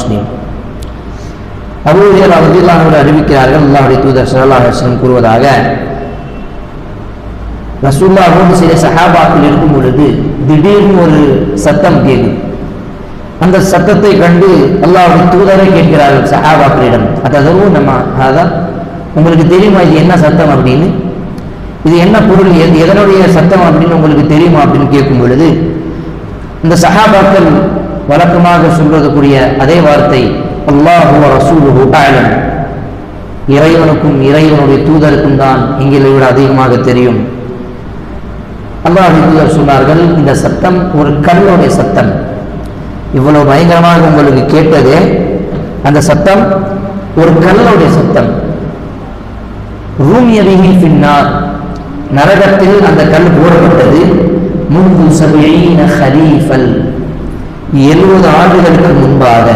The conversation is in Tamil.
முஸ்லிம். அபூ ஹுரைரா ரலியல்லாஹு அன்ஹு அறிவிக்கிறார்கள், அல்லாஹ்வுடைய தூதர் ஸல்லல்லாஹு அலைஹி வஸல்லம் கூறுவதாக, ரசூலுல்லாஹோடு சில சஹாபாக்கள் இருக்கும் பொழுது திடீர்னு ஒரு சத்தம் கேட்கும். அந்த சத்தத்தை கண்டு அல்லாஹ்வுடைய தூதரை கேட்கிறார்கள் சஹாபாக்களிடம், அதவும் நம்ம அதான் உங்களுக்கு தெரியுமா இது என்ன சத்தம் அப்படின்னு, இது என்ன பொருள், எதனுடைய சத்தம் அப்படின்னு உங்களுக்கு தெரியுமா அப்படின்னு கேட்கும் பொழுது இந்த சஹாபாக்கள் வழக்கமாக சொல்றதுக்குரிய அதே வார்த்தை, அல்லாஹு வ ரசூலுஹு அஅலம், இறைவனுக்கும் இறைவனுடைய தூதருக்கும் தான் எங்களை விட அதிகமாக தெரியும். அல்லாஹ்வுடைய தூதர் சொன்னார்கள், இந்த சத்தம் ஒரு கல்லுடைய சத்தம், இவ்வளவு பயங்கரமாக உங்களுக்கு கேட்டது அந்த சத்தம் ஒரு கல்லுடைய சத்தம். ரூமியபிஹி ஃபின்னார், நரகத்தில் அந்த கல் போடப்பட்டது. முன்பு 70 ஹலீஃபல், 70 ஆண்டுகளுக்கு முன்பாக.